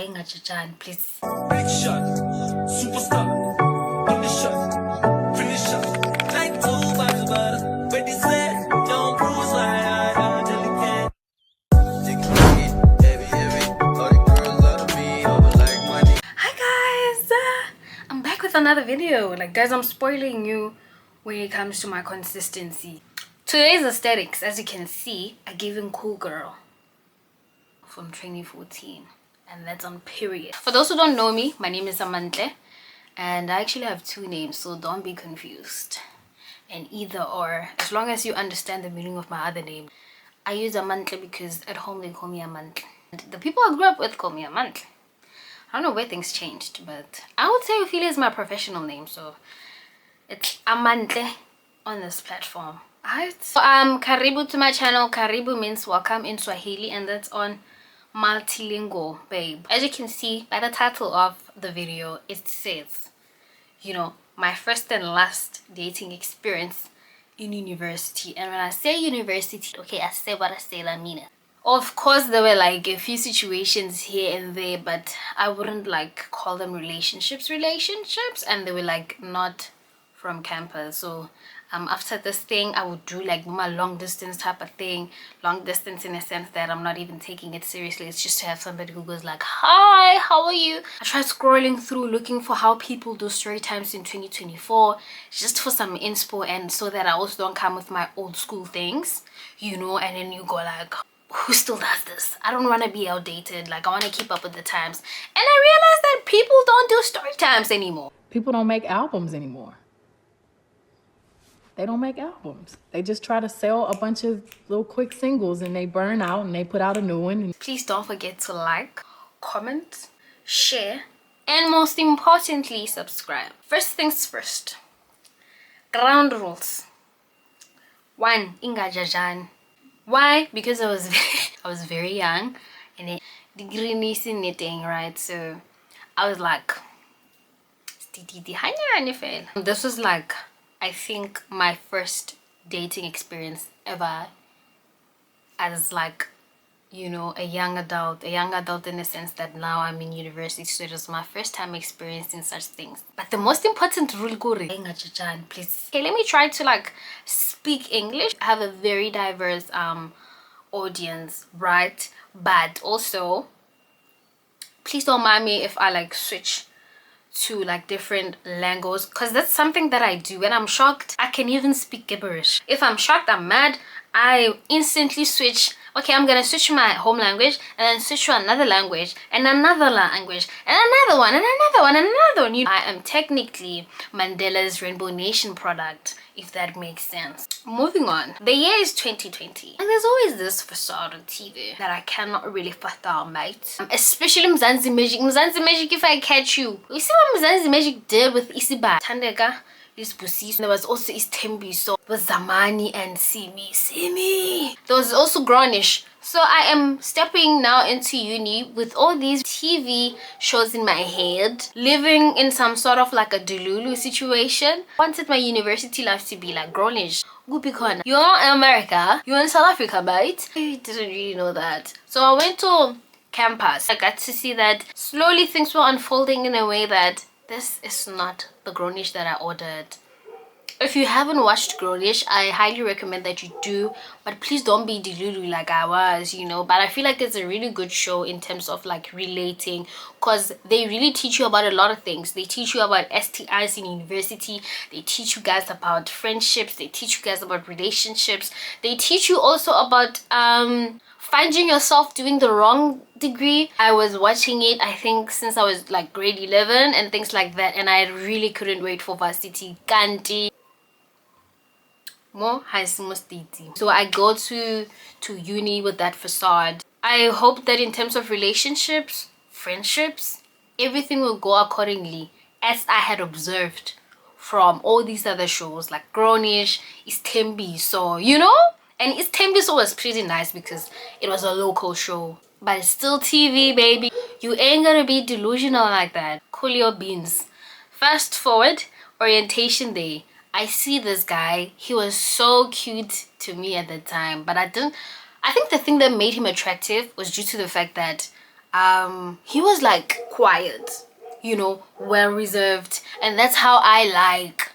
Please. Big shot, superstar, on the shot, finish shot. Like two bars of butter, but this said, don't cruise like I delicate. Hi guys, I'm back with another video. Like guys, I'm spoiling you when it comes to my consistency. Today's aesthetics, as you can see, are giving cool girl from 2014, and that's on period. For those who don't know me, my name is Amantle, and I actually have two names, so don't be confused. And either or, as long as you understand the meaning of my other name. I use Amantle because at home they call me Amantle. And the people I grew up with call me Amantle. I don't know where things changed, but I would say Ophelia is my professional name, so it's Amantle on this platform. Alright, so karibu to my channel. Karibu means welcome in Swahili, and that's on multilingual, babe. As you can see by the title of the video, it says, you know, my first and last dating experience in university. And when I say university, okay, I say what I say, I mean it. Of course, there were like a few situations here and there, but I wouldn't like call them relationships, and they were like not from campus. So after this thing, I would do like my long distance type of thing. Long distance in a sense that I'm not even taking it seriously. It's just to have somebody who goes like, hi, how are you? I tried scrolling through looking for how people do story times in 2024 just for some inspo, and so that I also don't come with my old school things, you know. And then you go like, who still does this? I don't want to be outdated. Like, I want to keep up with the times. And I realized that people don't do story times anymore. People don't make albums anymore. They don't make albums. They just try to sell a bunch of little quick singles and they burn out and they put out a new one. Please don't forget to like, comment, share, and most importantly, subscribe. First things first. Ground rules. 1. Ingajajan. Why? Because I was very young, and the greenies in knitting, right? So I was like, this was like, I think, my first dating experience ever as like, you know, a young adult in the sense that now I'm in university, so it was my first time experiencing such things. But the most important rule, please. Okay, let me try to like speak English. I have a very diverse audience, right? But also, please don't mind me if I like switch to like different languages, because that's something that I do. When I'm shocked, I can even speak gibberish. If I'm shocked, I'm mad, I instantly switch. Okay, I'm gonna switch my home language and then switch to another language and another language and another one and another one and another one. You know, I am technically Mandela's Rainbow Nation product, if that makes sense. Moving on. The year is 2020, and there's always this facade on TV that I cannot really fathom, mate. Especially Mzansi Magic. Mzansi Magic, if I catch you. You see what Mzansi Magic did with Isiba Tandeka? There was also Istembi, so with Zamani and Simi. There was also Grownish. So I am stepping now into uni with all these TV shows in my head, living in some sort of like a Delulu situation. I wanted my university life to be like Grownish. You're in America, you're in South Africa, right? I didn't really know that. So I went to campus. I got to see that slowly things were unfolding in a way that this is not the Grownish that I ordered. If you haven't watched Grownish, I highly recommend that you do, but please don't be delulu like I was, you know. But I feel like it's a really good show in terms of like relating, because they really teach you about a lot of things. They teach you about STIs in university, they teach you guys about friendships, they teach you guys about relationships, they teach you also about finding yourself doing the wrong degree. I was watching it, I think, since I was like grade 11 and things like that, and I really couldn't wait for varsity. Kanti more high state. So I go to uni with that facade. I hope that in terms of relationships, friendships, everything will go accordingly as I had observed from all these other shows like Grownish, Istembi. So, you know, and Istembi was pretty nice because it was a local show, but it's still TV, baby. You ain't gonna be delusional like that. Cool your beans. Fast forward, orientation day. I see this guy. He was so cute to me at the time, but I think the thing that made him attractive was due to the fact that he was like quiet, you know, well reserved, and that's how I like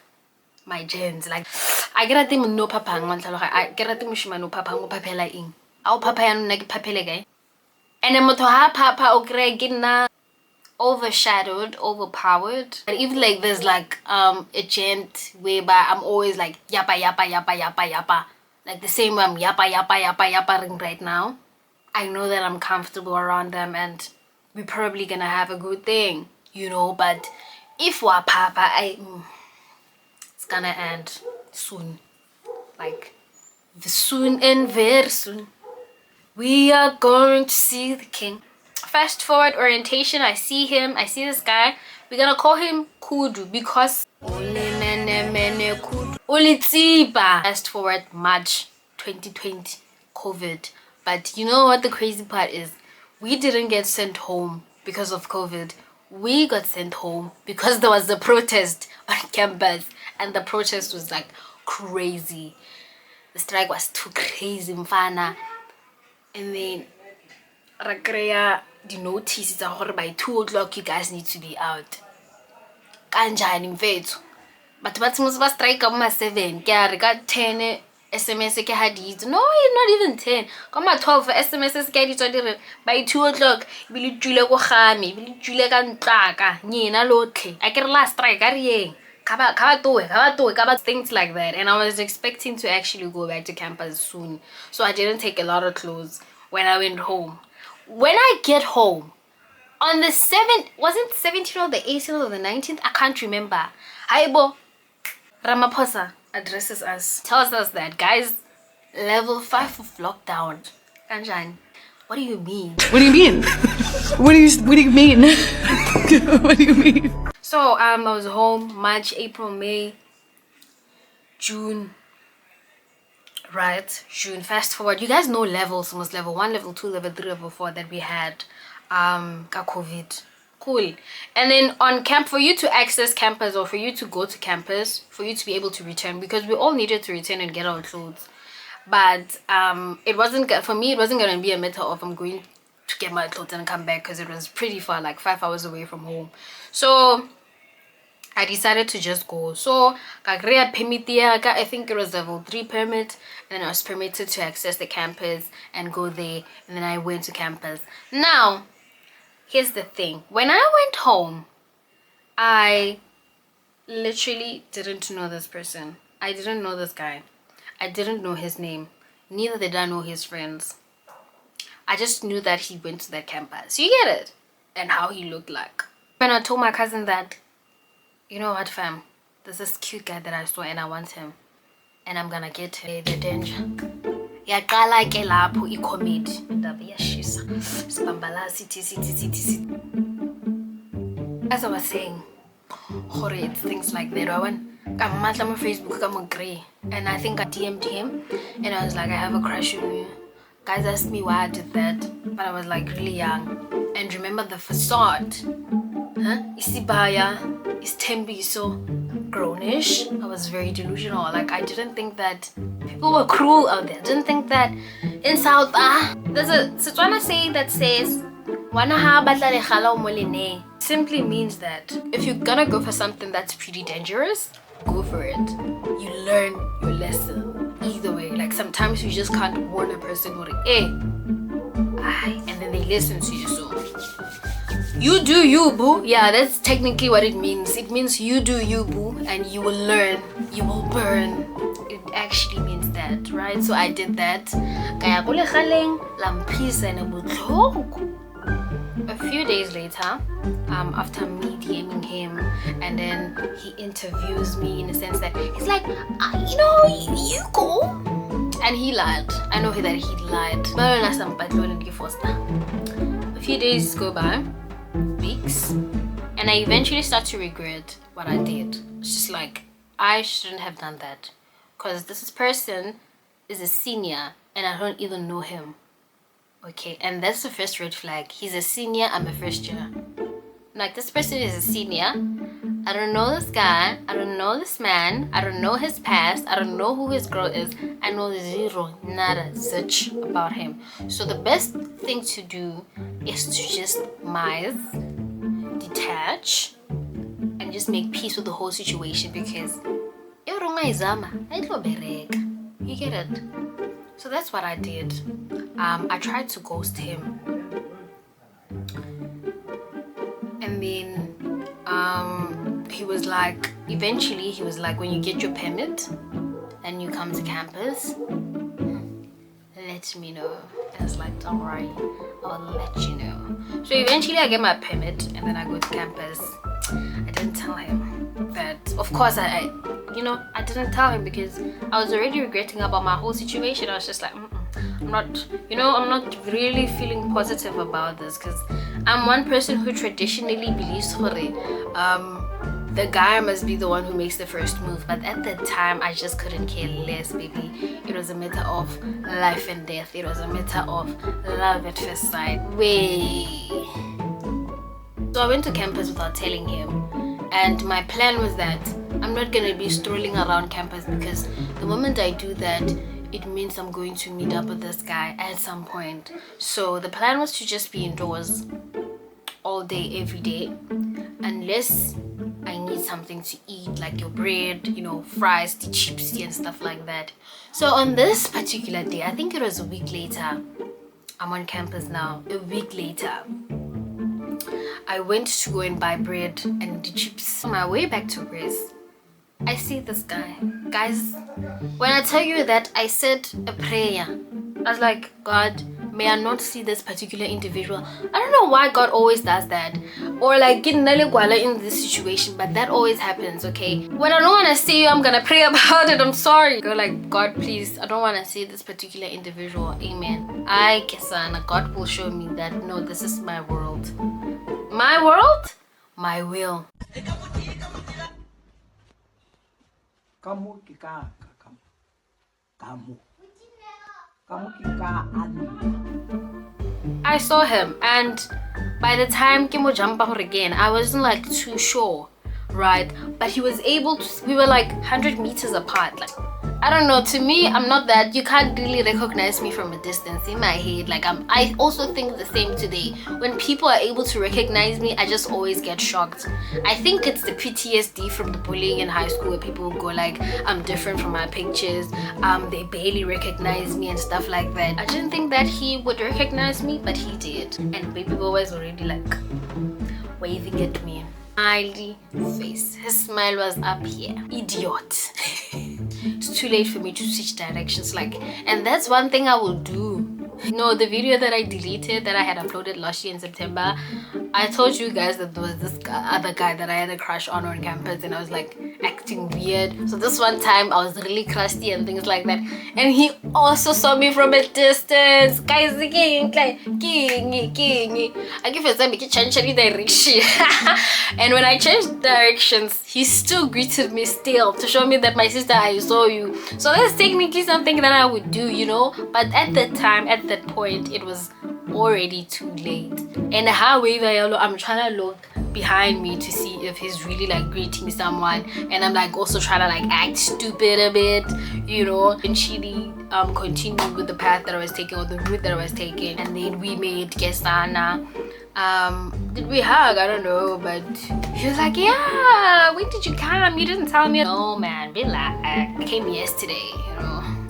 my gens. Like I get at no papa I get at no papa mo papela ing au papa ya nna ke papele gae, and motho ha papa o kry ke nna overshadowed, overpowered. And even like there's like a gent whereby I'm always like yappa yappa yappa yappa yappa, like the same way I'm yappa yappa yappa yappa right now. I know that I'm comfortable around them and we're probably gonna have a good thing, you know. But if we're papa, it's gonna end soon. Like soon and very soon. We are going to see the king. Fast forward orientation, I see him, I see this guy. We're gonna call him Kudu because fast forward March 2020, COVID. But you know what the crazy part is? We didn't get sent home because of COVID. We got sent home because there was a protest on campus, and the protest was like crazy. The strike was too crazy, mfana. And then Rakreya the notice that by 2 o'clock you guys need to be out. Kanjani mfethu. But must strike up 7. Ke got 10 SMS ke hadit. No, not even 10. Come 12 SMS ke hadit by 2 o'clock. Bili tjule go gami, bili tjule ka ntlaka. Nyena lotlhe. I get last strike ka rieng. Kaba things like that. And I was expecting to actually go back to campus soon. So I didn't take a lot of clothes when I went home. When I get home, on the 7th, was it 17th or the 18th or the 19th? I can't remember. Haibo Ramaphosa addresses us, tells us that, guys, level 5 of lockdown. Kanjani, what do you mean? What do you mean? What do you mean? What do you mean? So I was home March, April, May, June. Right, June. Fast forward, you guys know levels, almost level 1, level 2, level 3, level 4 that we had COVID. Cool. And then on camp, for you to access campus or for you to go to campus, for you to be able to return, because we all needed to return and get our clothes. But it wasn't, for me, it wasn't going to be a matter of I'm going to get my clothes and come back, because it was pretty far, like 5 hours away from home. So I decided to just go. So I think it was level 3 permit, and then I was permitted to access the campus and go there, and then I went to campus. Now here's the thing, when I went home, I literally didn't know this person. I didn't know this guy. I didn't know his name, neither did I know his friends. I just knew that he went to that campus, you get it, and how he looked like. When I told my cousin that, you know what, fam, there's this cute guy that I saw and I want him, and I'm gonna get him. The danger yaqala ke lapho I-comedy indaba iyashisa sibambala sithi as I was saying, it's things like that. I went kamatla on Facebook, I'm agree, and I think I DM'd him and I was like, I have a crush on you. Guys asked me why I did that, but I was like really young. And remember the facade, Isibaya is Tembi, so grownish. I was very delusional. Like I didn't think that people were cruel out there. I didn't think that in South there's a Setswana saying that says "Wana ha batla legala o mo leneng." Simply means that if you're gonna go for something that's pretty dangerous, go for it. You learn your lesson either way. Like sometimes you just can't warn a person or and then they listen to you. So you do you, boo. Yeah, that's technically what it means. It means you do you, boo, and you will learn, you will burn. It actually means that, right? So I did that. A few days later, after me DMing him, and then he interviews me in the sense that he's like, you know, you go. And he lied. I know that he lied. A few days go by, weeks, and I eventually start to regret what I did. It's just like, I shouldn't have done that, because this person is a senior and I don't even know him. Okay, and that's the first red flag. He's a senior, I'm a first year. Like, this person is a senior. I don't know this guy. I don't know this man. I don't know his past. I don't know who his girl is. I know zero, nada, such about him. So the best thing to do is to just mice, detach, and just make peace with the whole situation, because you get it. So that's what I did. I tried to ghost him, and then he was like, eventually he was like, when you get your permit and you come to campus, let me know. And I was like, don't worry, I'll let you know. So eventually I get my permit and then I go to campus. I didn't tell him that, of course I didn't tell him because I was already regretting about my whole situation. I was just like, I'm not really feeling positive about this, because I'm one person who traditionally believes the guy must be the one who makes the first move. But at that time, I just couldn't care less, baby. It was a matter of life and death. It was a matter of love at first sight. So I went to campus without telling him. And my plan was that I'm not going to be strolling around campus, because the moment I do that, it means I'm going to meet up with this guy at some point. So the plan was to just be indoors all day, every day, unless I need something to eat, like your bread, fries, the chips and stuff like that. So on this particular day, I think it was a week later, I'm on campus now, a week later, I went to go and buy bread and the chips. On my way back to Grace, I see this guy. Guys, when I tell you that I said a prayer, I was like, God, may I not see this particular individual. I don't know why God always does that, or like get Naligwala in this situation, but that always happens. Okay, when I don't want to see you, I'm gonna pray about it. I'm sorry. Go like, God, please, I don't want to see this particular individual. Amen. I guess God will show me that no, this is my world. My world, my will. I saw him, and by the time Kimo jumped out again, I wasn't like too sure, right? But he was able to, we were like 100 meters apart. Like, I don't know, to me, I'm not that, you can't really recognize me from a distance in my head. Like, I also think the same today. When people are able to recognize me, I just always get shocked. I think it's the PTSD from the bullying in high school, where people go like, I'm different from my pictures, they barely recognize me and stuff like that. I didn't think that he would recognize me, but he did. And baby boy was already like waving at me. Smiley face. His smile was up here. Idiot. It's too late for me to switch directions. Like, and that's one thing I will do. No, the video that I deleted that I had uploaded last year in September, I told you guys that there was this other guy that I had a crush on campus, and I was like acting weird. So this one time I was really crusty and things like that, and he also saw me from a distance. Guys, I give a change direction. And when I changed directions, he still greeted me still to show me that my sister, I saw you. So that's technically something that I would do, but at that time, at that point, it was already too late. And however, I'm trying to look behind me to see if he's really like greeting someone, and I'm like also trying to like act stupid a bit, and she continued with the path that I was taking, or the route that I was taking, and then we made Kesana. Did we hug? I don't know, but he was like, yeah, when did you come? You didn't tell me. No man, relax. I came yesterday,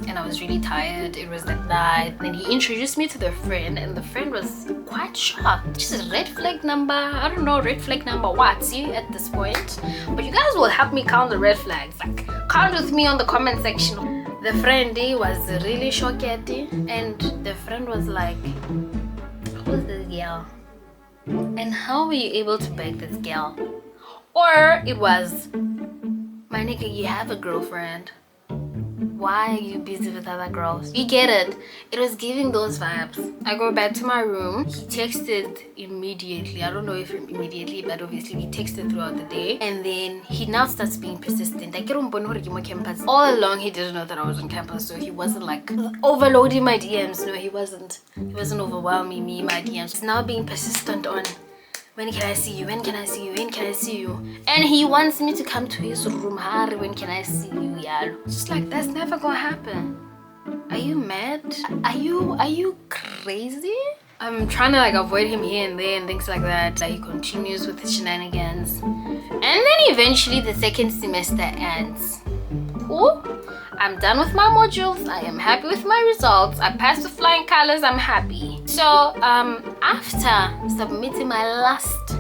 and I was really tired. It was that night. Then he introduced me to the friend, and the friend was quite shocked. Just a red flag number. I don't know, red flag number what? See, at this point. But you guys will help me count the red flags. Like, count with me on the comment section. The friend was really shocked, and the friend was like, who's this girl? And how were you able to beg this girl? Or it was, my nigga, you have a girlfriend. Why are you busy with other girls? You get it. It was giving those vibes. I go back to my room. He texted immediately. I don't know if immediately, but obviously he texted throughout the day. And then he now starts being persistent. All along he didn't know that I was on campus, so he wasn't like overloading my DMs. No, he wasn't. He wasn't overwhelming me, my DMs. He's now being persistent on, when can I see you? When can I see you? When can I see you? And he wants me to come to his room. Hari, when can I see you? Yeah. Just like, that's never gonna happen. Are you mad? Are you crazy? I'm trying to like avoid him here and there and things like that. He continues with his shenanigans. And then eventually the second semester ends. Cool. I'm done with my modules. I am happy with my results. I passed with flying colors. I'm happy. So after submitting my last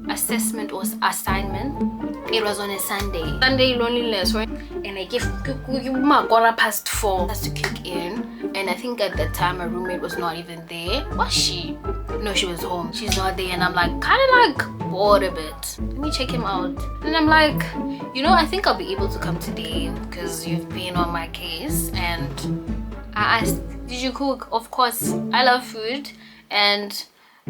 assessment or assignment, it was on a Sunday loneliness, right? And I gave my 4:15 has to kick in. And I think at that time my roommate was not even there. Was she? No, she was home. She's not there. And I'm like kind of like bored a bit. Let me check him out. And I'm like, you know, I think I'll be able to come today because you've been on my case. And I asked, did you cook? Of course, I love food. And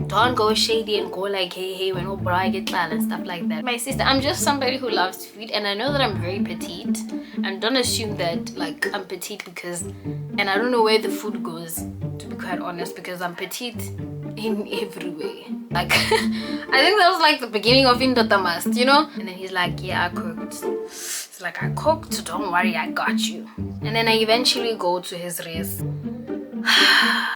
don't go shady and go like hey when oh bra get and stuff like that. My sister, I'm just somebody who loves food, and I know that I'm very petite, and don't assume that like I'm petite because, and I don't know where the food goes, to be quite honest, because I'm petite in every way. Like I think that was like the beginning of Indotamast, you know. And then he's like, yeah, I cooked. It's like, I cooked, don't worry, I got you. And then I eventually go to his race.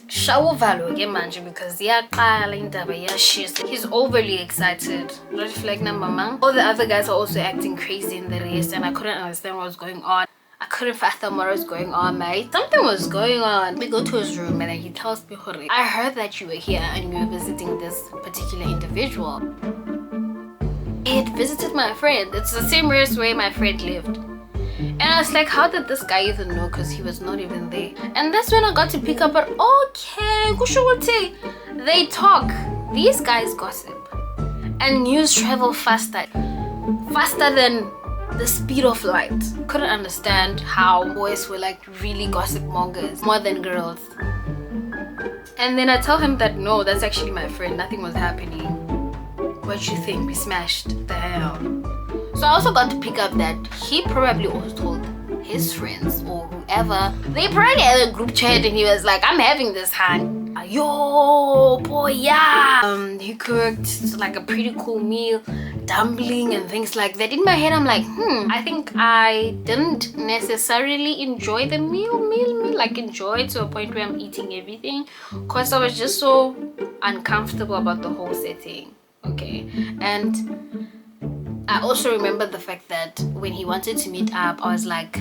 Shawuvalo ke manje because yaqala indaba yashisa. He's overly excited. Like mama. All the other guys are also acting crazy in the race, and I couldn't understand what was going on. I couldn't fathom what was going on, mate. Something was going on. We go to his room and then he tells me, I heard that you were here and you were visiting this particular individual. He had visited my friend. It's the same race where my friend lived. And I was like, how did this guy even know? Because he was not even there. And that's when I got to pick up on, okay, kushuti. They talk. These guys gossip. And news travel faster. Faster than the speed of light. Couldn't understand how boys were like really gossip mongers more than girls. And then I tell him that no, that's actually my friend. Nothing was happening. What you think? We smashed. The hell. So I also got to pick up that he probably also told his friends or whoever. They probably had a group chat and he was like, I'm having this hand. Yo, boy, yeah. He cooked like a pretty cool meal, dumpling and things like that. In my head, I'm like, I think I didn't necessarily enjoy the meal, like enjoy it to a point where I'm eating everything. Because I was just so uncomfortable about the whole setting. Okay. And I also remember the fact that when he wanted to meet up, I was like,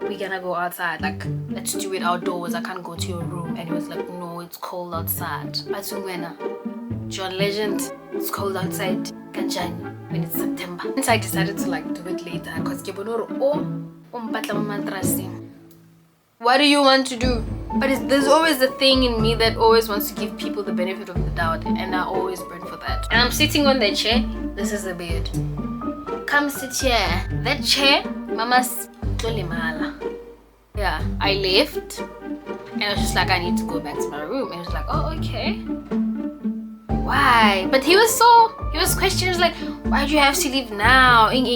we're gonna go outside, like let's do it outdoors, I can't go to your room. And he was like, no, it's cold outside. John Legend, it's cold outside kanjani when it's September. And so I decided to like do it later because what do you want to do? But there's always a thing in me that always wants to give people the benefit of the doubt, and I always burn for that. And I'm sitting on the chair. This is the bed. Come sit here. That chair, mama's tolimala. Yeah, I left, and I was just like, I need to go back to my room. And he was like, oh, okay. Why? But he was questioning, like, why do you have to leave now? And I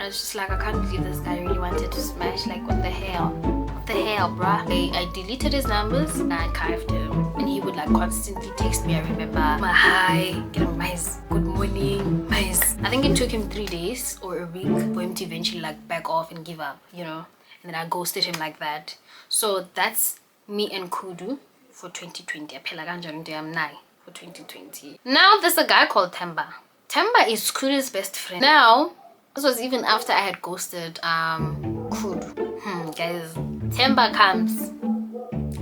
was just like, I can't believe this guy really wanted to smash. Like, what the hell? What the hell, bruh? I deleted his numbers and I archived him. And he would like constantly text me. I remember, my hi, good morning, mice. I think it took him 3 days or a week for him to eventually like back off and give up, you know. And then I ghosted him like that. So that's me and Kudu for 2020. I'm nine for 2020. Now there's a guy called Temba. Temba is Kudu's best friend. Now, this was even after I had ghosted Kudu. Guys, Temba comes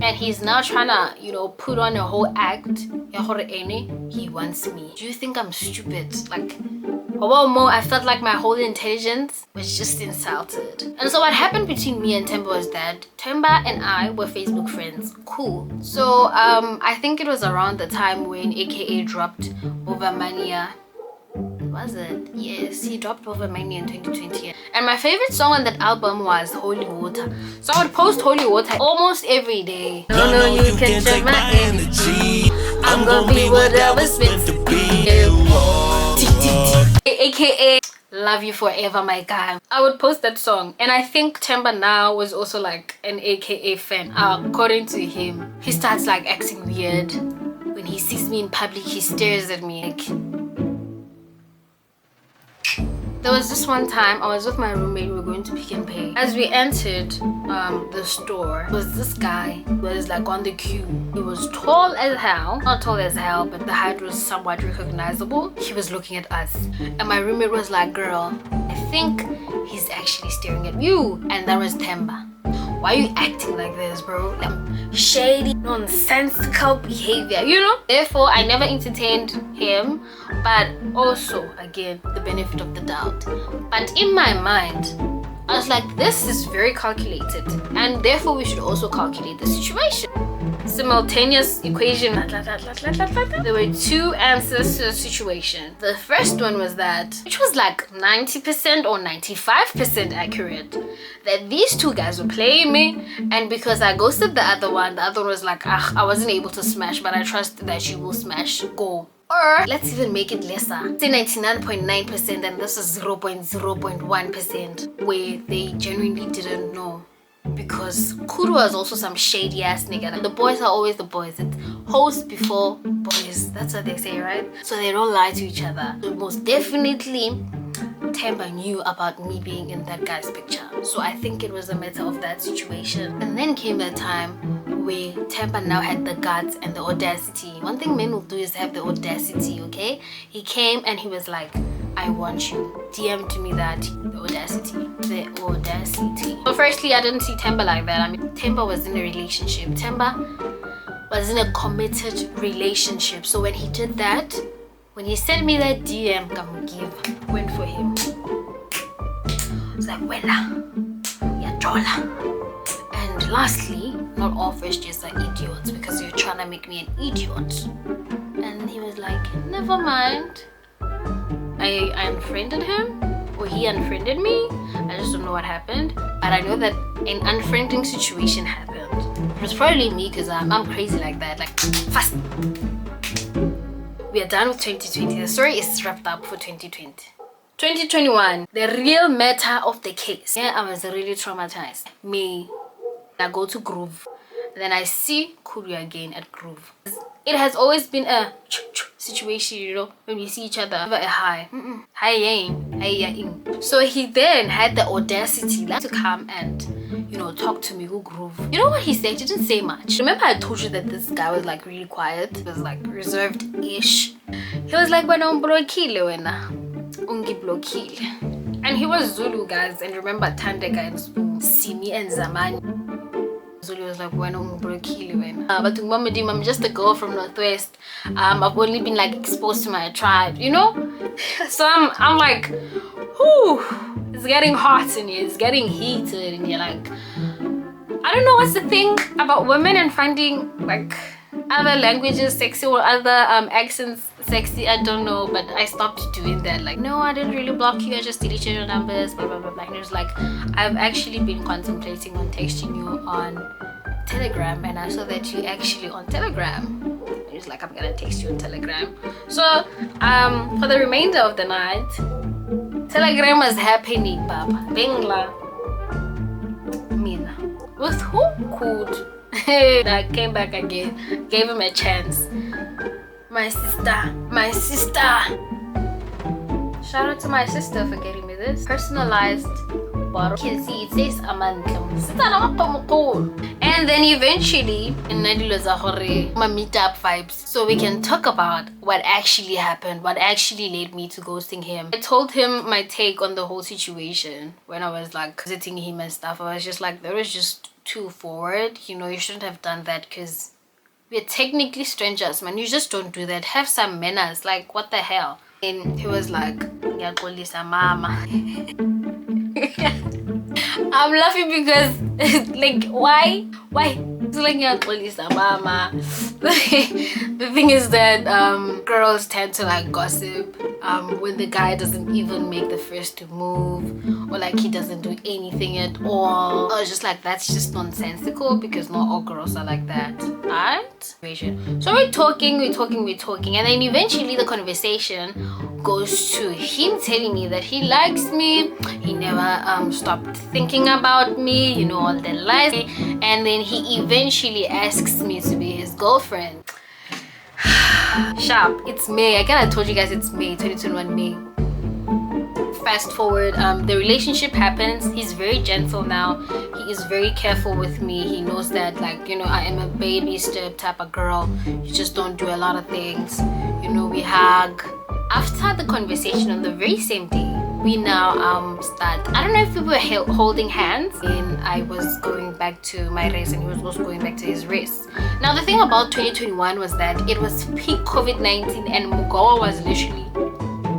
and he's now trying to, you know, put on a whole act. He wants me. Do you think I'm stupid? Like, I felt like my whole intelligence was just insulted. And so what happened between me and Temba was that Temba and I were Facebook friends. Cool. So I think it was around the time when AKA dropped Over Mania. Was it? Yes, he dropped Over Mania in 2020. And my favorite song on that album was Holy Water. So I would post Holy Water almost every day. No, you can check my energy. I'm gonna be whatever's meant to be. AKA love you forever, my guy. I would post that song, and I think Temba now was also like an AKA fan. According to him, he starts like acting weird when he sees me in public. He stares at me like, There was this one time I was with my roommate. We were going to Pick and Pay. As we entered the store, there was this guy who was like on the queue. He was tall as hell. Not tall as hell, but the height was somewhat recognizable. He was looking at us. And my roommate was like, girl, I think he's actually staring at you. And that was Temba. Why are you acting like this, bro? Like, shady, nonsensical behavior, you know? Therefore, I never entertained him, but also, again, the benefit of the doubt. But in my mind, I was like, this is very calculated, and therefore we should also calculate the situation. Simultaneous equation. There were two answers to the situation. The first one was that, which was like 90% or 95% accurate, that these two guys were playing me, and because I ghosted the other one was like, I wasn't able to smash, but I trust that you will smash. Go. Or let's even make it lesser. Say 99.9% and this is 0.0.1% where they genuinely didn't know. Because Kuru was also some shady ass nigga. The boys are always the boys. It's hoes before boys. That's what they say, right? So they don't lie to each other. So most definitely Temba knew about me being in that guy's picture. So I think it was a matter of that situation. And then came the time where Temba now had the guts and the audacity. One thing men will do is have the audacity, okay? He came and he was like, I want you. DM'd me that. The audacity. The audacity. So firstly, I didn't see Temba like that. I mean, Temba was in a relationship. Temba was in a committed relationship. So when he did that, when he sent me that DM, went for him. I was like, Wella, you're Jola. And lastly, not all first years are idiots because you're trying to make me an idiot. And he was like, never mind. I unfriended him, or he unfriended me. I just don't know what happened, but I know that an unfriending situation happened. It was probably me because I'm crazy like that, like fast. We are done with 2020. The story is wrapped up for 2020. 2021, the real matter of the case. Yeah, I was really traumatized. I go to Groove, then I see Kuru again at Groove. It has always been a situation, you know, when we see each other. Never a hi. Hi. So he then had the audacity to come and, you know, talk to me, who Groove. You know what he said? He didn't say much. Remember I told you that this guy was like really quiet? He was like reserved-ish. He was like, wena umblokile wena. Ungiblokile. And he was Zulu, guys. And remember Tandeka and Simi and Zamani. Zulu was like, when but I'm just a girl from Northwest. I've only been like exposed to my tribe, you know. So I'm like, whoo, it's getting hot in here, it's getting heated, and you're like, I don't know what's the thing about women and finding like other languages sexy or other accents sexy. I don't know, but I stopped doing that. Like, no, I didn't really block you, I just deleted your numbers, blah blah blah blah. And it was like, I've actually been contemplating on texting you on Telegram, and I saw that you actually on Telegram. It was like, I'm gonna text you on Telegram. So for the remainder of the night, Telegram was happening, Baba. Bingla. Mina. With who could I came back again, gave him a chance. My sister. Shout out to my sister for getting me this personalized bottle. You can see it says Amantlam. And then eventually, in my meetup vibes, so we can talk about what actually happened, what actually led me to ghosting him. I told him my take on the whole situation when I was like visiting him and stuff. I was just like, that was just too forward. You know, you shouldn't have done that because we're technically strangers, man. You just don't do that. Have some manners. Like, what the hell? And he was like, mama. I'm laughing because like, why it's like mama. The thing is that girls tend to like gossip when the guy doesn't even make the first to move, or like he doesn't do anything at all. I was just like, that's just nonsensical because not all girls are like that. Alright? So we're talking, and then eventually the conversation goes to him telling me that he likes me, he never stopped thinking about me, you know, all the lies, and then he eventually asks me to be his girlfriend. Sharp, it's May. Again, I told you guys it's May, 2021 May. fast forward, the relationship happens. He's very gentle now. He is very careful with me. He knows that, like, you know, I am a baby step type of girl. You just don't do a lot of things. You know, we hug. After the conversation on the very same day, we now start, I don't know if we were holding hands, and I was going back to my race and he was also going back to his race. Now the thing about 2021 was that it was peak COVID-19 and Mugawa was literally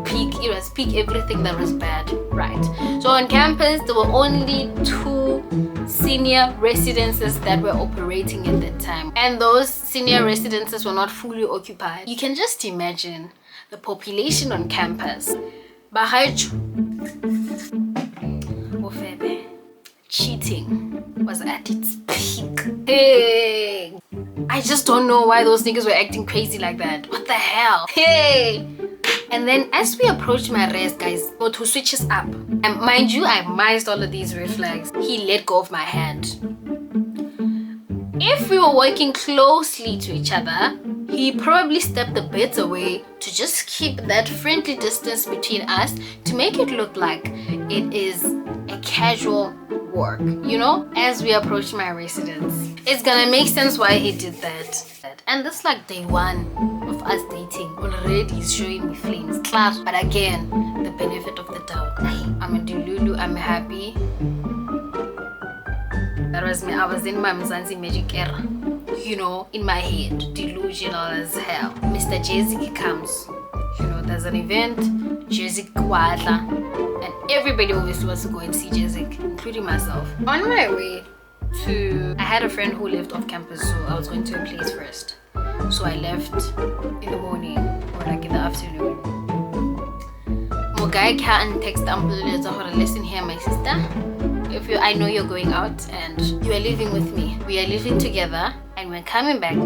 peak. It was peak everything that was bad, right? So on campus there were only 2 senior residences that were operating at that time, and those senior residences were not fully occupied. You can just imagine the population on campus. Cheating was at its peak. Hey, I just don't know why those niggas were acting crazy like that. What the hell? Hey. And then as we approached my rest, guys, but who switches up, and mind you, I missed all of these red flags. He let go of my hand. If we were working closely to each other, he probably stepped a bit away to just keep that friendly distance between us to make it look like it is a casual work, you know, as we approach my residence. It's gonna make sense why he did that. And this like day 1 of us dating. Already he's showing me flames. Class. But again, the benefit of the doubt. I'm a Dululu, I'm happy. That was me. I was in my Mzansi magic era. You know, in my head, delusional as hell. Mr. Jezik comes. You know, there's an event, Jezik Wadla, and everybody obviously wants to go and see Jezik, including myself. On my way to, I had a friend who lived off campus, so I was going to a place first. So I left in the morning or like in the afternoon. Guy can text ambulance or listen here, my sister. I know you're going out and you are living with me. We are living together and we're coming back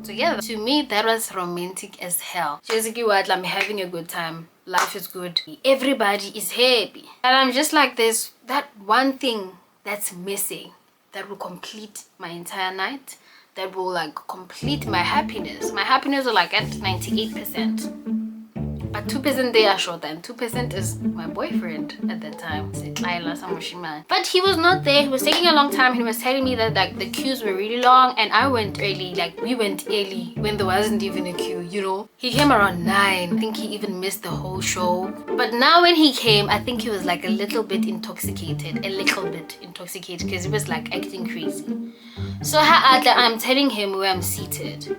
together. To me, that was romantic as hell. I'm having a good time. Life is good. Everybody is happy. And I'm just like, there's that one thing that's missing that will complete my entire night. That will like complete my happiness. My happiness is like at 98%. But 2% they are short, and 2% is my boyfriend at that time. But he was not there. He was taking a long time. He was telling me that like the queues were really long, and I went early. Like we went early when there wasn't even a queue, you know. He came around 9. I think he even missed the whole show. But now when he came, I think he was like a little bit intoxicated, because he was like acting crazy. So I'm telling him where I'm seated.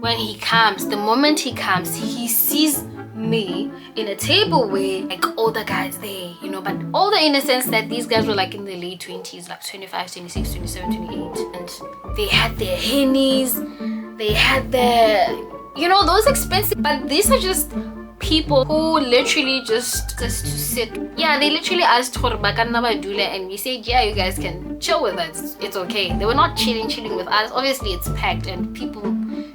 When he comes, the moment he comes, he sees me in a table where like all the guys there, you know, but all the innocence that these guys were like in their late 20s, like 25, 26, 27, 28, and they had their hennies, they had their, you know, those expensive, but these are just people who literally just to sit. Yeah, they literally asked for Bakana Badula, and we said, yeah, you guys can chill with us, it's okay. They were not chilling with us. Obviously it's packed and people,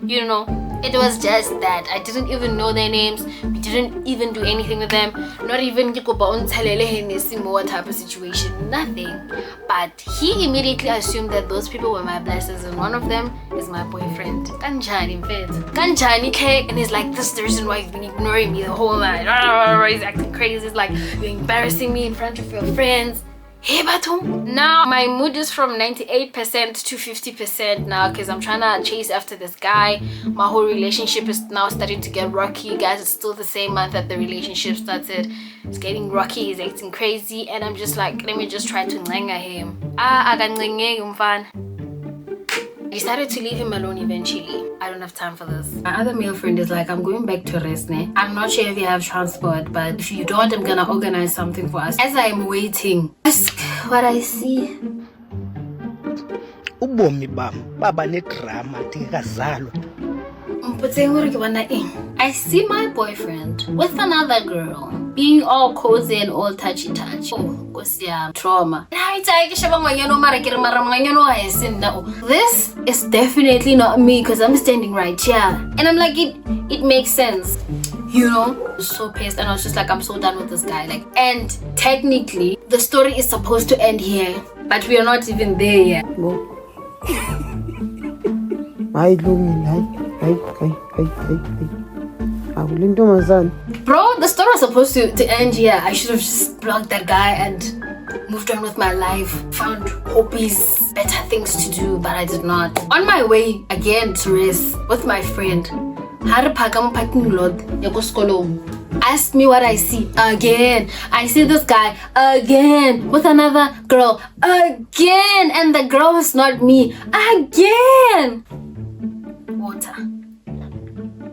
you know, it was just that I didn't even know their names. We didn't even do anything with them. Not even what type of situation, nothing. But he immediately assumed that those people were my blessings, and one of them is my boyfriend. Kanjani, and he's like, this is the reason why you've been ignoring me the whole night. He's acting crazy. He's like, you're embarrassing me in front of your friends. Hey, Batum. Now my mood is from 98% to 50% now, because I'm trying to chase after this guy. My whole relationship is now starting to get rocky. Guys, it's still the same month that the relationship started. It's getting rocky. He's acting crazy, and I'm just like, let me just try to nanga him. I decided to leave him alone eventually. I don't have time for this. My other male friend is like, I'm going back to Resne. I'm not sure if you have transport, but if you don't, I'm gonna organize something for us. As I'm waiting, ask what I see. Ubomi bam baba nedrama ndingazalwa. I see my boyfriend with another girl being all cozy and all touchy-touchy. Oh, trauma. This is definitely not me, because I'm standing right here. And I'm like, it makes sense. You know? I was so pissed, and I was just like, I'm so done with this guy. Like, and technically, the story is supposed to end here, but we are not even there yet. Bro, the story was supposed to end here. I should have just blocked that guy and moved on with my life. Found hobbies, better things to do, but I did not. On my way again to race with my friend, parking lot, asked me what I see again. I see this guy again with another girl again, and the girl was not me again. Water.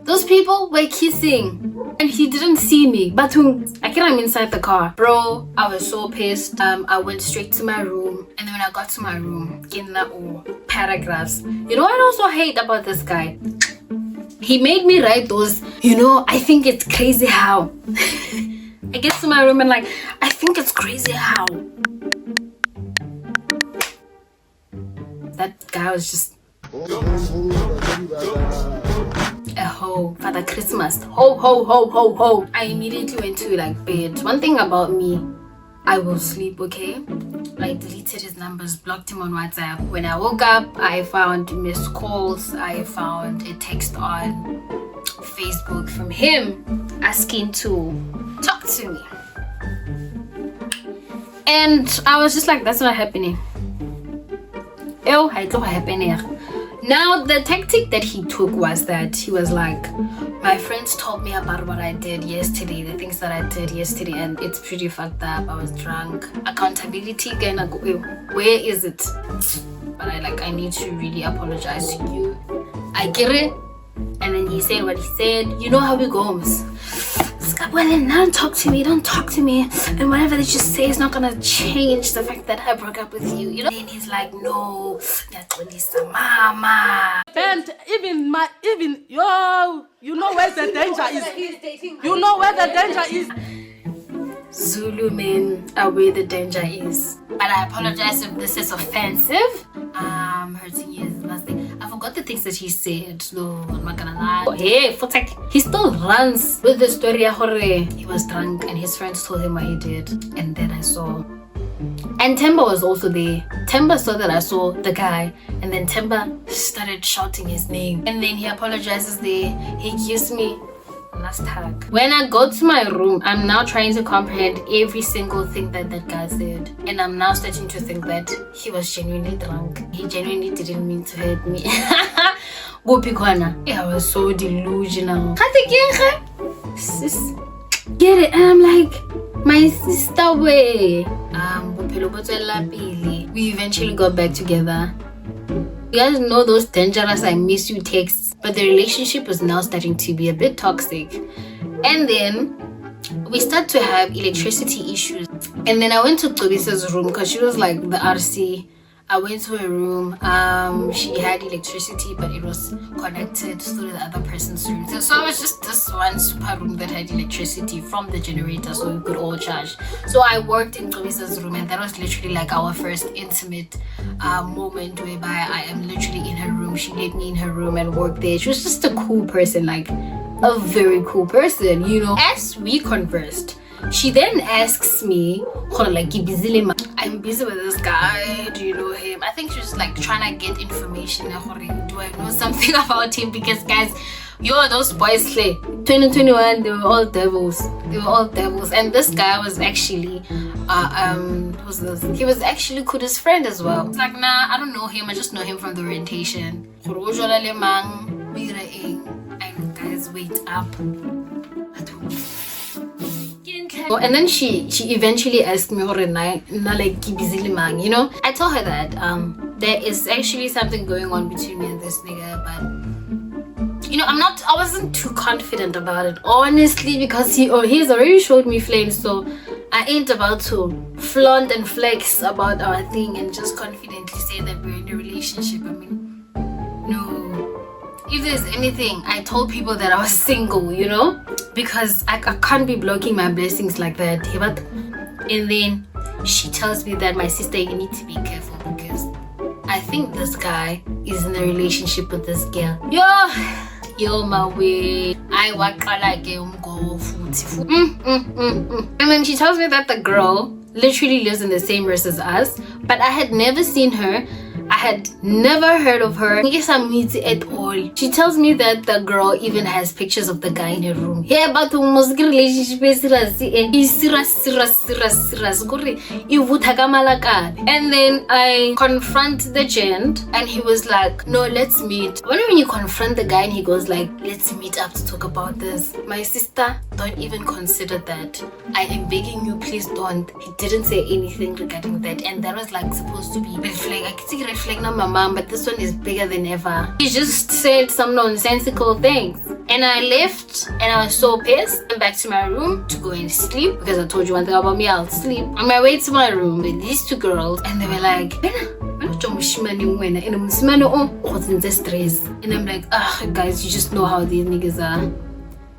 Those people were kissing and he didn't see me. But I'm inside the car. Bro, I was so pissed. I went straight to my room, and then when I got to my room, in the paragraphs. You know what I also hate about this guy? He made me write those, I think it's crazy how. I get to my room and I think it's crazy how. That guy was just a hoe. Father Christmas. Ho, ho, ho, ho, ho. I immediately went to bed. One thing about me, I will sleep, okay? I deleted his numbers, blocked him on WhatsApp. When I woke up, I found missed calls. I found a text on Facebook from him asking to talk to me. And I was just like, that's not happening. Ew, it's not happening. Now, the tactic that he took was that he was like, my friends told me about what I did yesterday, the things that I did yesterday, and it's pretty fucked up. I was drunk. Accountability, where is it? But I need to really apologize to you. I get it. And then he said what he said. You know how it goes. Well, don't talk to me, and whatever that you say is not gonna change the fact that I broke up with you, And he's like, no, mama. And even you know where the danger is. You know where the danger is. Zulu men are where the danger is. But I apologize if this is offensive. Hurting you is last thing. I forgot the things that he said. No, I'm not gonna lie. Hey, he still runs with the story. He was drunk and his friends told him what he did. And then I saw. And Temba was also there. Temba saw that I saw the guy. And then Temba started shouting his name. And then he apologizes there. He gives me last hug. When I go to my room, I'm now trying to comprehend every single thing that guy said, and I'm now starting to think that he was genuinely drunk. He genuinely didn't mean to hurt me. I was so delusional. Sis, get it? And I'm like, my sister way. We eventually got back together. You guys know those dangerous I miss you texts, but the relationship was now starting to be a bit toxic. And then we started to have electricity issues. And then I went to Tobisa's room because she was like the RC. I went to her room. She had electricity, but it was connected through the other person's room. So it was just this one super room that had electricity from the generator, so we could all charge. So I worked in Tobisa's room, and that was literally our first intimate moment whereby I am literally in her room. She let me in her room and work there. She was just a cool person, a very cool person, As we conversed, she then asks me, I'm busy with this guy, do you know him? I think she was trying to get information. Do I know something about him? Because guys, those boys 2021, they were all devils. And this guy was actually who's this? He was actually Kuda's friend as well. It's like, nah, I don't know him, I just know him from the orientation. And guys, wait up. And then she eventually asked me, I told her that there is actually something going on between me and this nigga, but I wasn't too confident about it, honestly, because he's already showed me flames, so I ain't about to flaunt and flex about our thing and just confidently say that we're in a relationship. No. If there's anything, I told people that I was single, because I can't be blocking my blessings like that. And then she tells me that my sister, you need to be careful because I think this guy is in a relationship with this girl. Yo, my way. I walk like And then she tells me that the girl literally lives in the same verse as us, but I had never seen her I had never heard of her at all. She tells me that the girl even has pictures of the guy in her room. Yeah, but almost relationship is serious. And then I confront the gent and he was like, no, let's meet. When you confront the guy and he goes like, let's meet up to talk about this. My sister, don't even consider that. I am begging you, please don't. He didn't say anything regarding that, and that was like supposed to be red flag. I could see red flag now, my mom, but this one is bigger than ever. He just said some nonsensical things, and I left, and I was so pissed. Went back to my room to go and sleep because I told you one thing about me, I'll sleep. On my way to my room with these two girls, and they were like, and I'm like, guys, you just know how these niggas are.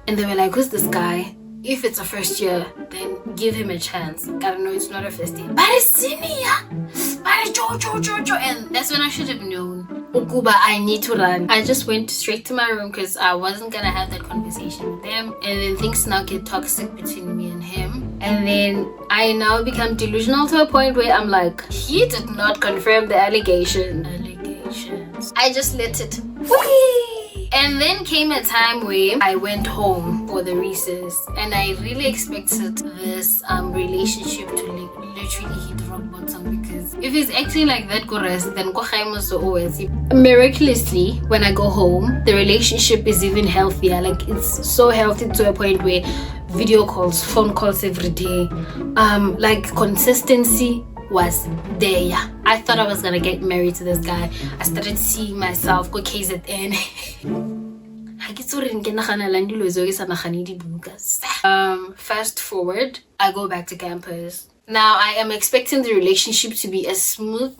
And they were like, who's this guy? If it's a first year, then give him a chance. Gotta know it's not a first year. But it's senior. But it's Joe. And that's when I should have known. Ukuba, I need to run. I just went straight to my room because I wasn't gonna have that conversation with them. And then things now get toxic between me and him. And then I now become delusional to a point where I'm like, he did not confirm the allegations. I just let it. Whee! And then came a time where I went home for the recess, and I really expected this relationship to literally hit rock bottom, because if he's acting like that, then always. Miraculously, when I go home, the relationship is even healthier. Like, it's so healthy to a point where video calls, phone calls every day, like consistency was there. I thought I was gonna get married to this guy. I started seeing myself go KZN. Fast forward, I go back to campus. Now I am expecting the relationship to be as smooth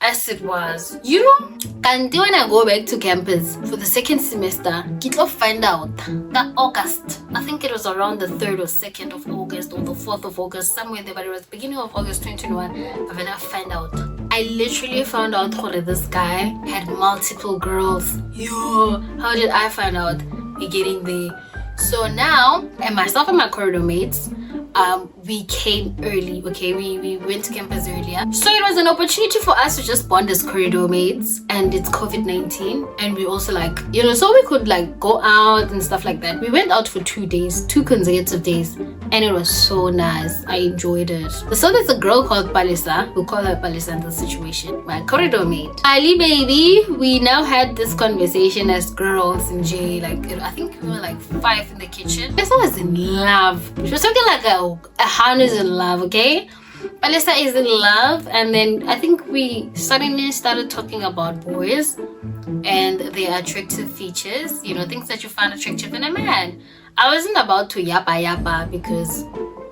as it was, you know. And when I go back to campus for the second semester, I'll find out that August, I think it was around the 3rd or 2nd of August or the 4th of August, somewhere there, but it was beginning of August 2021. But when I find out, I literally found out that this guy had multiple girls. Yo, how did I find out? We're getting there. So now, and myself and my corridor mates, we came early, okay? We went to campus earlier. So it was an opportunity for us to just bond as corridor mates, and it's COVID-19. And we also like, you know, so we could like go out and stuff like that. We went out for 2 days, 2 consecutive days, and it was so nice. I enjoyed it. So there's a girl called Palisa, we call her Palisa in this situation, my corridor mate. Ali baby, we now had this conversation as girls in J, like, I think we were like 5 in the kitchen. Palisa was in love. She was talking like a Han is in love, okay? Palisa is in love, and then I think we suddenly started talking about boys and their attractive features, you know, things that you find attractive in a man. I wasn't about to yappa because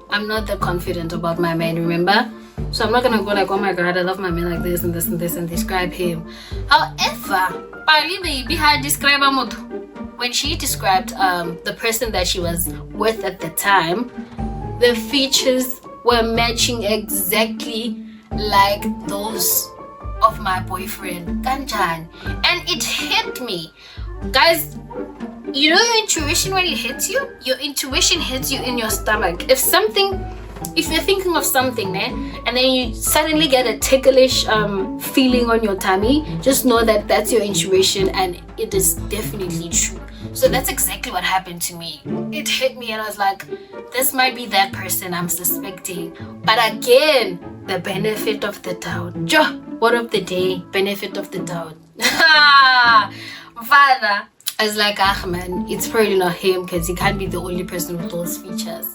I'm not that confident about my man, remember? So I'm not gonna go like, oh my god, I love my man like this and this and this and describe him. However, Pali baby had described when she described the person that she was with at the time, the features were matching exactly like those of my boyfriend Kanjan, and it hit me, guys. You know your intuition, when it hits you, your intuition hits you in your stomach. If you're thinking of something, and then you suddenly get a ticklish feeling on your tummy, just know that that's your intuition, and it is definitely true. So that's exactly what happened to me. It hit me and I was like, this might be that person I'm suspecting. But again, the benefit of the doubt. Word of the day, benefit of the doubt. Father, I was like, man, it's probably not him because he can't be the only person with those features.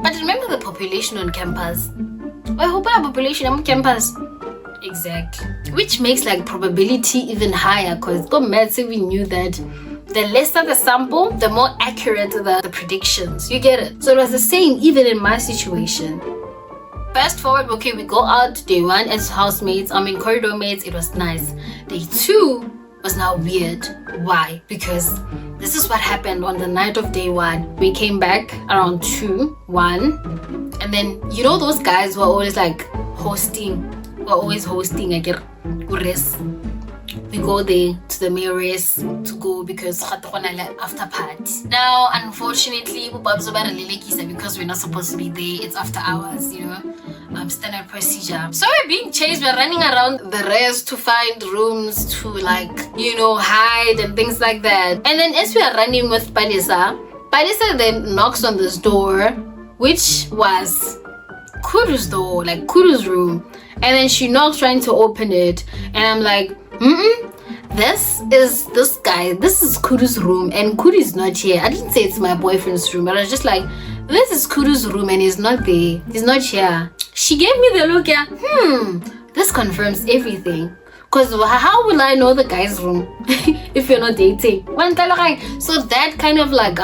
But remember the population on campus. I hope I have population on campus. Exactly. Which makes like probability even higher, because go mad, so we knew that the lesser the sample, the more accurate the predictions. You get it? So it was the same even in my situation. Fast forward, okay, we go out day 1 as housemates, corridor mates, it was nice. Day 2 was now weird. Why? Because this is what happened on the night of day 1. We came back around 2, 1, and then, you know, those guys were always like hosting, I get rest. We go there to the mayoress to go because after party. Now, unfortunately, because we're not supposed to be there, it's after hours, you know. standard procedure. So we're being chased, we're running around the res to find rooms to like, you know, hide and things like that. And then as we are running with Palisa then knocks on this door, which was Kuru's door, like Kuru's room. And then she knocks trying to open it. And I'm like, this is Kuru's room and Kuru's not here. I didn't say it's my boyfriend's room, but I was just like, this is Kuru's room and he's not there. He's not here. She gave me the look, yeah. This confirms everything. Because how will I know the guy's room if you're not dating? So that kind of like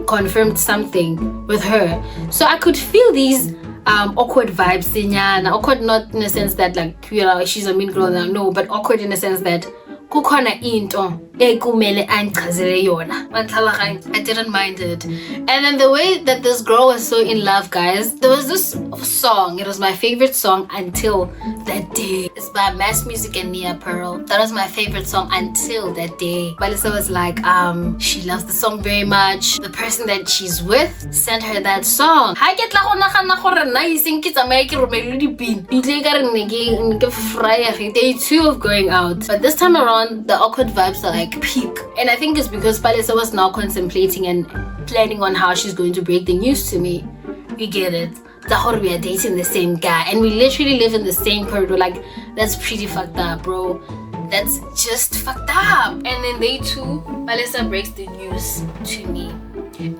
confirmed something with her. So I could feel these awkward vibes in Yana. Awkward not in the sense that like, you know, she's a mean girl now, no, but awkward in the sense that kukhona into ekumele angichazele yona. I didn't mind it. And then the way that this girl was so in love, guys, there was this song. It was my favorite song until that day. It's by Mass Music and Nia Pearl. That was my favorite song until that day. Balisa was like, she loves the song very much. The person that she's with sent her that song. Day 2 of going out. But this time around, the awkward vibes are like peak. And I think it's because Palisa was now contemplating and planning on how she's going to break the news to me. You get it? We are dating the same guy and we literally live in the same corridor. Like, that's pretty fucked up, bro. That's just fucked up. And then day 2, Palisa breaks the news to me.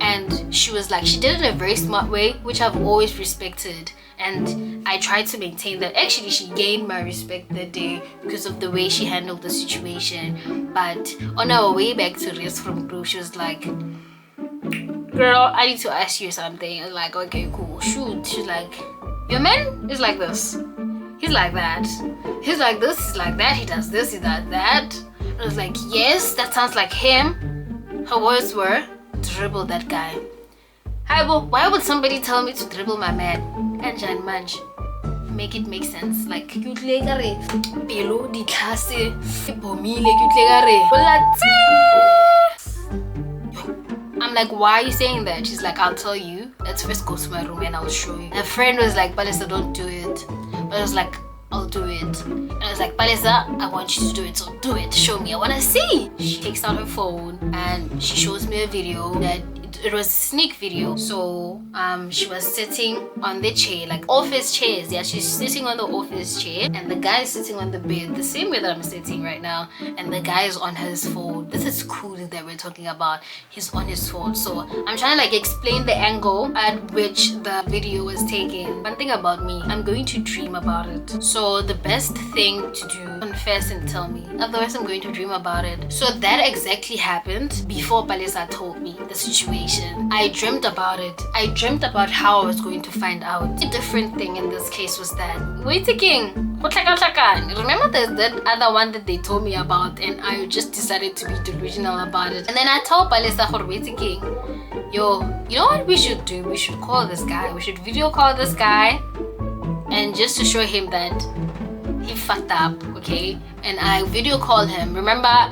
And she was like, she did it in a very smart way, which I've always respected. And I tried to maintain that. Actually, she gained my respect that day because of the way she handled the situation. But on our way back to Riz from Group, she was like, girl, I need to ask you something. I was like, okay, cool, shoot. She's like, your man is like this. He's like that. He's like this, he's like that. He does this, he does that. I was like, yes, that sounds like him. Her words were, dribble that guy. Why would somebody tell me to dribble my man? Kanjani manje? Make it make sense. Like, you pelo di classe bomile I'm like, why are you saying that? She's like, I'll tell you. Let's first go to my room and I'll show you. A friend was like, Palisa, don't do it. But I was like, I'll do it. And I was like, Palisa, I want you to do it, so do it. Show me, I want to see. She takes out her phone and she shows me a video that it was a sneak video. So she was sitting on the chair, like office chairs. Yeah, she's sitting on the office chair and the guy is sitting on the bed, the same way that I'm sitting right now, and the guy is on his phone. This is cool that we're talking about. He's on his phone. So I'm trying to like explain the angle at which the video was taken. One thing about me, I'm going to dream about it. So the best thing to do, confess and tell me, otherwise I'm going to dream about it. So that exactly happened before Palisa told me the situation. I dreamt about it. I dreamt about how I was going to find out. The different thing in this case was that remember that other one that they told me about and I just decided to be delusional about it. And then I told Palisa, yo, you know what we should do? We should call this guy. We should video call this guy and just to show him that he fucked up, okay? And I video called him. Remember,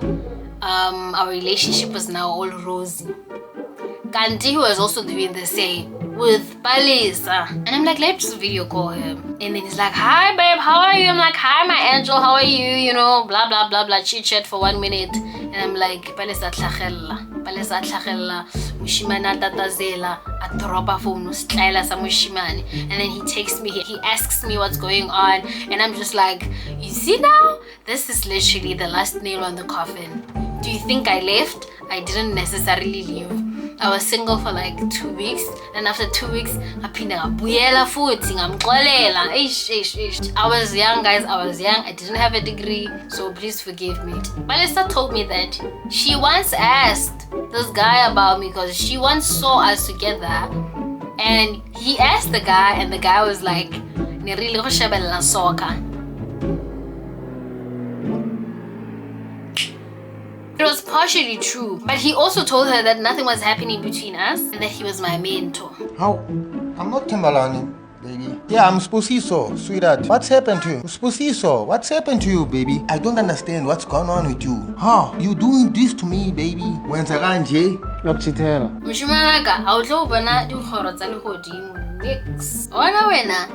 our relationship was now all rosy. Kanti, who was also doing the same with Palisa. And I'm like, let's just video call him. And then he's like, hi babe, how are you? I'm like, hi my angel, how are you? You know, blah blah blah blah, chit chat for 1 minute. And I'm like, Palisa tlhagella mushimane tatazela atropa phone usitlayela sa mushimane. And then he texts me, he asks me what's going on, and I'm just like, you see now, this is literally the last nail on the coffin. Do you think I left? I didn't necessarily leave. I was single for like 2 weeks, and after 2 weeks, I was young, guys. I was young. I didn't have a degree, so please forgive me. Palisa told me that she once asked this guy about me because she once saw us together, and he asked the guy, and the guy was like, It was partially true, but he also told her that nothing was happening between us and that he was my mentor. How? I'm not Timbalani, baby. Yeah, I'm Sposiso, sweetheart. What's happened to you? Sposiso, what's happened to you, baby? I don't understand what's going on with you. How? You doing this to me, baby? When's a ranje? Mshimanaka, awutlo bona dikgoro tsa legodimo. Nix. Ona wena.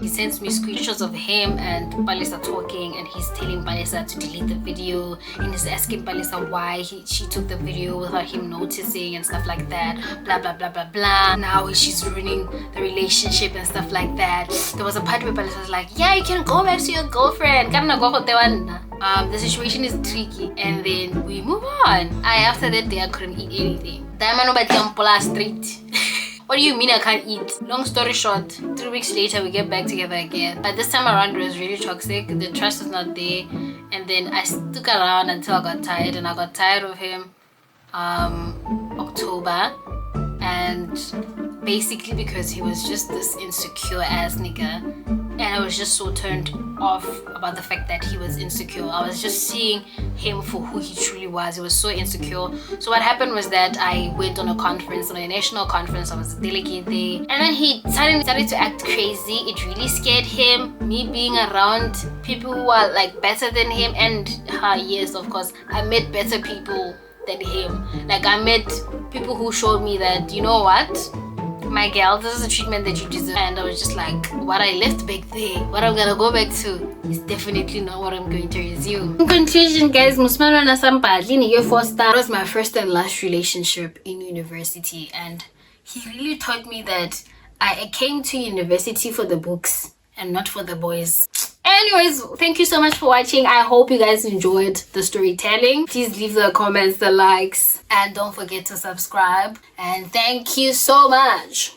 He sends me screenshots of him and Palisa talking, and he's telling Palisa to delete the video, and he's asking Palisa why she took the video without him noticing and stuff like that, blah blah blah blah blah. Now she's ruining the relationship and stuff like that. There was a part where Palisa was like, yeah, you can go back to your girlfriend. The situation is tricky, and then we move on. After that day I couldn't eat anything. Street. What do you mean I can't eat? Long story short, 3 weeks later we get back together again. But this time around it was really toxic. The trust was not there. And then I stuck around until I got tired. And I got tired of him October. And basically because he was just this insecure ass nigga. And I was just so turned off about the fact that he was insecure. I was just seeing him for who he truly was. He was so insecure. So what happened was that I went on a conference, on a national conference. I was a delegate there. And then he suddenly started to act crazy. It really scared him. Me being around people who are like better than him. And yes, of course, I met better people than him. Like I met people who showed me that, you know what? My girl, this is the treatment that you deserve. And I was just like, what I left back there, what I'm gonna go back to is definitely not what I'm going to resume. In conclusion, guys, that was my first and last relationship in university, and he really taught me that I came to university for the books and not for the boys. Anyways, thank you so much for watching. I hope you guys enjoyed the storytelling. Please leave the comments, the likes, and don't forget to subscribe. And thank you so much.